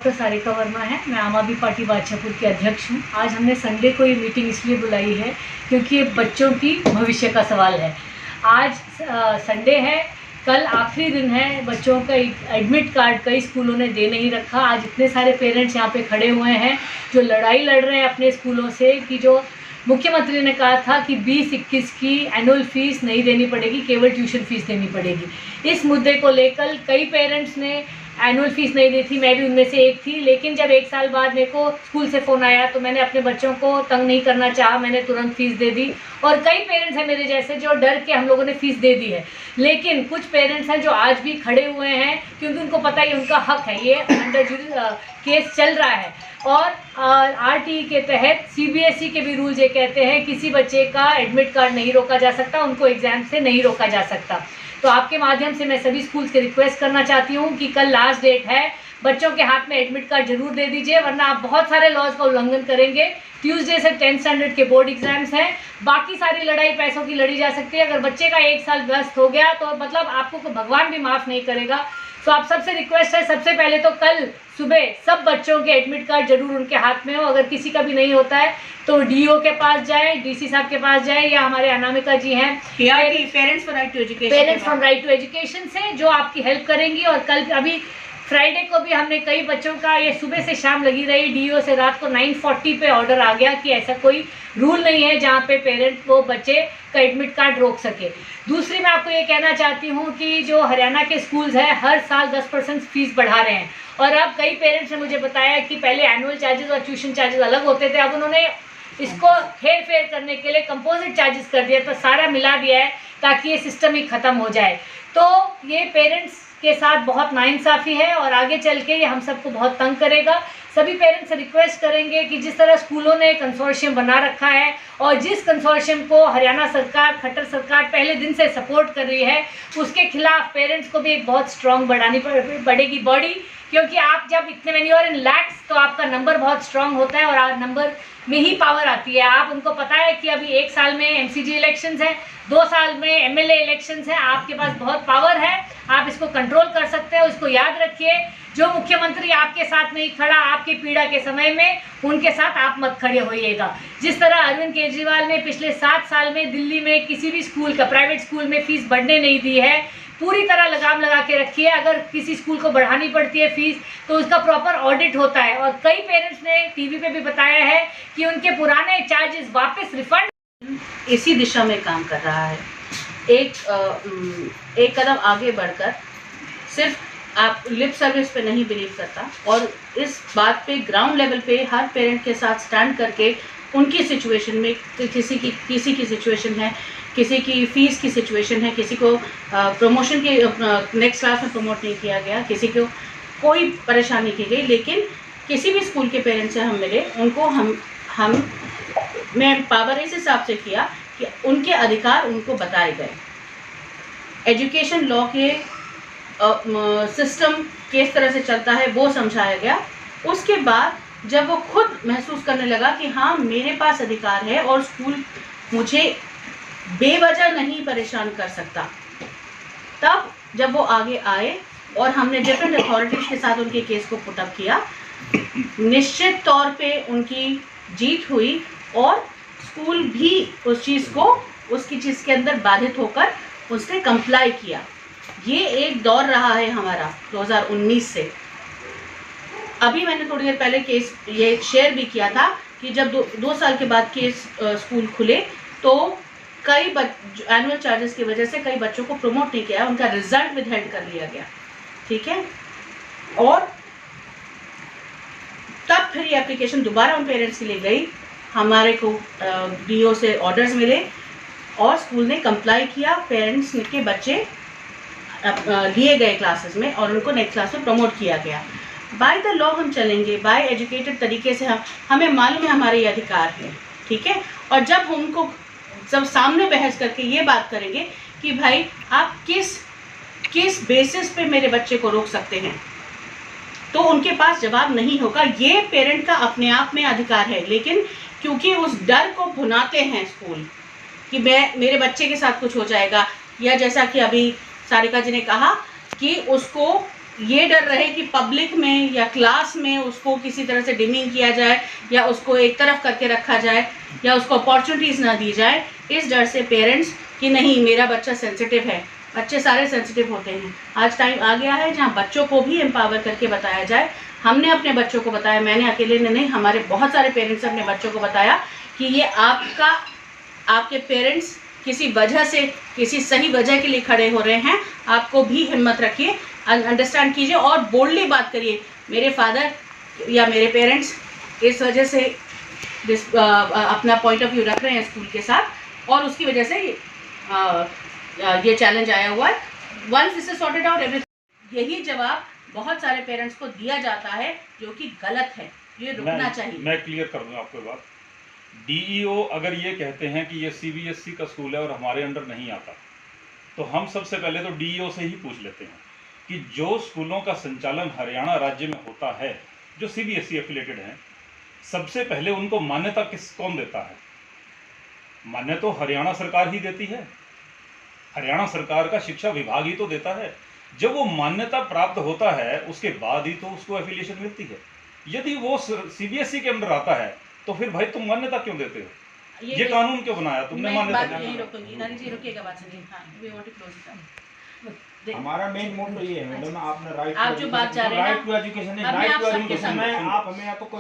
Doctor Sarika Verma है। मैं आम आदमी पार्टी बादशाहपुर की अध्यक्ष हूँ। आज हमने संडे को ये मीटिंग इसलिए बुलाई है क्योंकि ये बच्चों की भविष्य का सवाल है। आज संडे है, कल आखिरी दिन है। बच्चों का एडमिट कार्ड कई स्कूलों ने दे नहीं रखा। आज इतने सारे पेरेंट्स यहाँ पे खड़े हुए हैं जो लड़ाई लड़ रहे हैं अपने स्कूलों से कि जो मुख्यमंत्री ने कहा था कि 20-21 की एनुअल फीस नहीं देनी पड़ेगी, केवल ट्यूशन फीस देनी पड़ेगी। इस मुद्दे को लेकर कई पेरेंट्स ने एनुअल फीस नहीं दी थी, मैं भी उनमें से एक थी। लेकिन जब 1 साल बाद मेरे को स्कूल से फ़ोन आया तो मैंने अपने बच्चों को तंग नहीं करना चाहा, मैंने तुरंत फ़ीस दे दी। और कई पेरेंट्स हैं मेरे जैसे जो डर के हम लोगों ने फ़ीस दे दी है। लेकिन कुछ पेरेंट्स हैं जो आज भी खड़े हुए हैं क्योंकि उनको पता है उनका हक है, ये अंडर केस चल रहा है। और आरटीई के तहत सीबीएसई के भी रूल्स ये कहते हैं किसी बच्चे का एडमिट कार्ड नहीं रोका जा सकता, उनको एग्ज़ाम से नहीं रोका जा सकता। तो आपके माध्यम से मैं सभी स्कूल्स से रिक्वेस्ट करना चाहती हूँ कि कल लास्ट डेट है, बच्चों के हाथ में एडमिट कार्ड जरूर दे दीजिए, वरना आप बहुत सारे लॉज का उल्लंघन करेंगे। ट्यूसडे से 10th स्टैंडर्ड के बोर्ड एग्जाम्स हैं, बाकी सारी लड़ाई पैसों की लड़ी जा सकती है। अगर बच्चे का 1 साल व्यस्त हो गया तो मतलब आपको भगवान भी माफ़ नहीं करेगा। तो आप सबसे रिक्वेस्ट है, सबसे पहले तो कल सुबह सब बच्चों के एडमिट कार्ड जरूर उनके हाथ में हो। अगर किसी का भी नहीं होता है तो डीओ के पास जाए, डीसी साहब के पास जाए, या हमारे अनामिका जी हैं parents from right to education से जो आपकी हेल्प करेंगी। और कल अभी फ्राइडे को भी हमने कई बच्चों का ये सुबह से शाम लगी रही, डीओ से रात को 9:40 पे ऑर्डर आ गया कि ऐसा कोई रूल नहीं है जहाँ पे पेरेंट वो बच्चे का एडमिट कार्ड रोक सके। दूसरी मैं आपको ये कहना चाहती हूँ कि जो हरियाणा के स्कूल्स हैं हर साल 10% फीस बढ़ा रहे हैं। और अब कई पेरेंट्स ने मुझे बताया कि पहले एनुअल चार्जेस और ट्यूशन चार्जेस अलग होते थे, अब उन्होंने इसको हेर फेर करने के लिए कंपोजिट चार्जेस कर दिया, तो सारा मिला दिया है ताकि ये सिस्टम ही ख़त्म हो जाए। तो ये पेरेंट्स के साथ बहुत नाइंसाफ़ी है और आगे चल के ये हम सबको बहुत तंग करेगा। सभी पेरेंट्स से रिक्वेस्ट करेंगे कि जिस तरह स्कूलों ने कंसोर्शियम बना रखा है और जिस कंसोर्शियम को हरियाणा सरकार, खट्टर सरकार पहले दिन से सपोर्ट कर रही है, उसके खिलाफ पेरेंट्स को भी एक बहुत स्ट्रॉन्ग बढ़ेगी बॉडी। क्योंकि आप जब इतने मैनी और इन लैक्स तो आपका नंबर बहुत स्ट्रांग होता है और नंबर में ही पावर आती है। आप उनको पता है कि अभी 1 साल में एमसीजी इलेक्शंस हैं, 2 साल में एमएलए इलेक्शंस हैं, आपके पास बहुत पावर है, आप इसको कंट्रोल कर सकते हो। इसको याद रखिए, जो मुख्यमंत्री आपके साथ नहीं खड़ा आपकी पीड़ा के समय में, उनके साथ आप मत खड़े होइएगा। जिस तरह अरविंद केजरीवाल ने पिछले 7 साल में दिल्ली में किसी भी स्कूल का, प्राइवेट स्कूल में फीस बढ़ने नहीं दी है, पूरी तरह लगाम लगा के रखी है। अगर किसी स्कूल को बढ़ानी पड़ती है फीस तो उसका प्रॉपर ऑडिट होता है। और कई पेरेंट्स ने टीवी पे भी बताया है कि उनके पुराने चार्जेस वापस रिफंड इसी दिशा में काम कर रहा है। एक कदम आगे बढ़कर सिर्फ आप लिप सर्विस पे नहीं बिलीव करता और इस बात पे ग्राउंड लेवल पे हर पेरेंट के साथ स्टैंड करके उनकी सिचुएशन में, किसी की सिचुएशन है, किसी की फ़ीस की सिचुएशन है, किसी को प्रमोशन के नेक्स्ट क्लास में प्रमोट नहीं किया गया, किसी को कोई परेशानी की गई, लेकिन किसी भी स्कूल के पेरेंट्स से हम मिले, उनको मैं पावर इस हिसाब से किया कि उनके अधिकार उनको बताए गए। एजुकेशन लॉ के सिस्टम किस तरह से चलता है वो समझाया गया। उसके बाद जब वो खुद महसूस करने लगा कि हाँ मेरे पास अधिकार है और स्कूल मुझे बेवजह नहीं परेशान कर सकता, तब जब वो आगे आए और हमने डिफरेंट अथॉरिटीज़ के साथ उनके केस को पुटअप किया, निश्चित तौर पे उनकी जीत हुई और स्कूल भी उस चीज़ को, उसकी चीज़ के अंदर बाधित होकर उसने कंप्लाई किया। ये एक दौर रहा है हमारा 2019 से। अभी मैंने थोड़ी देर पहले केस ये शेयर भी किया था कि जब 2 साल के बाद केस स्कूल खुले तो कई एनुअल चार्जेस की वजह से कई बच्चों को प्रमोट नहीं किया, उनका रिजल्ट विदहेल्ड कर लिया गया, ठीक है। और तब फिर ये एप्लीकेशन दोबारा उन पेरेंट्स के लिए गई, हमारे को डीओ से ऑर्डर्स मिले और स्कूल ने कंप्लाई किया, पेरेंट्स के बच्चे लिए गए क्लासेस में और उनको नेक्स्ट क्लास में प्रमोट किया गया। बाय द लॉ हम चलेंगे, बाय एजुकेटेड तरीके से हमें मालूम है हमारे ये अधिकार है, ठीक है। और जब सामने बहस करके ये बात करेंगे कि भाई आप किस बेसिस पे मेरे बच्चे को रोक सकते हैं, तो उनके पास जवाब नहीं होगा। ये पेरेंट का अपने आप में अधिकार है, लेकिन क्योंकि उस डर को भुनाते हैं स्कूल कि मेरे बच्चे के साथ कुछ हो जाएगा, या जैसा कि अभी सारिका जी ने कहा कि उसको ये डर रहे कि पब्लिक में या क्लास में उसको किसी तरह से डिमिंग किया जाए या उसको एक तरफ करके रखा जाए या उसको अपॉर्चुनिटीज़ ना दी जाए, इस डर से पेरेंट्स कि नहीं मेरा बच्चा सेंसिटिव है। बच्चे सारे सेंसिटिव होते हैं। आज टाइम आ गया है जहाँ बच्चों को भी एम्पावर करके बताया जाए। हमने अपने बच्चों को बताया, मैंने अकेले ने नहीं, हमारे बहुत सारे पेरेंट्स ने अपने बच्चों को बताया कि ये आपके पेरेंट्स किसी वजह से, किसी सही वजह के लिए खड़े हो रहे हैं। आपको भी हिम्मत रखिए, अंडरस्टैंड कीजिए और बोल्डली बात करिए। मेरे फादर या मेरे पेरेंट्स इस वजह से अपना पॉइंट ऑफ व्यू रख रहे हैं स्कूल के साथ और उसकी वजह से ये चैलेंज आया हुआ है। Once this is sorted out everything, यही जवाब बहुत सारे पेरेंट्स को दिया जाता है जो कि गलत है। ये रुकना चाहिए। मैं क्लियर कर दूंगा आपको बात। डीईओ अगर ये कहते हैं कि ये सीबीएसई का स्कूल है और हमारे अंडर नहीं आता, तो हम सबसे पहले तो डीईओ से ही पूछ लेते हैं कि जो स्कूलों का संचालन हरियाणा राज्य में होता है, जो सीबीएसई एफिलेटेड हैं, सबसे पहले उनको मान्यता कौन देता है? मान्यता तो हरियाणा सरकार ही देती है। हरियाणा सरकार का शिक्षा विभाग ही तो देता है। जब वो मान्यता प्राप्त होता है उसके बाद ही तो उसको एफिलिएशन मिलती है। यदि वो सीबीएसई के अंडर आता है तो फिर भाई तुम मान्यता क्यों देते हो? ये कानून क्यों बनाया तुमने? मान्यता यही रोकूंगी। नरेश जी रुकिएगा बात सुनिए। हाँ, वी वांट टू क्लोज। हमारा मेन मोटो ये है मैडम, आपने आप जो बात चाह रहे हैं राइट टू एजुकेशन, अब मैं राइट आप टू सबके एजुकेशन सामने- में आप हमें या तो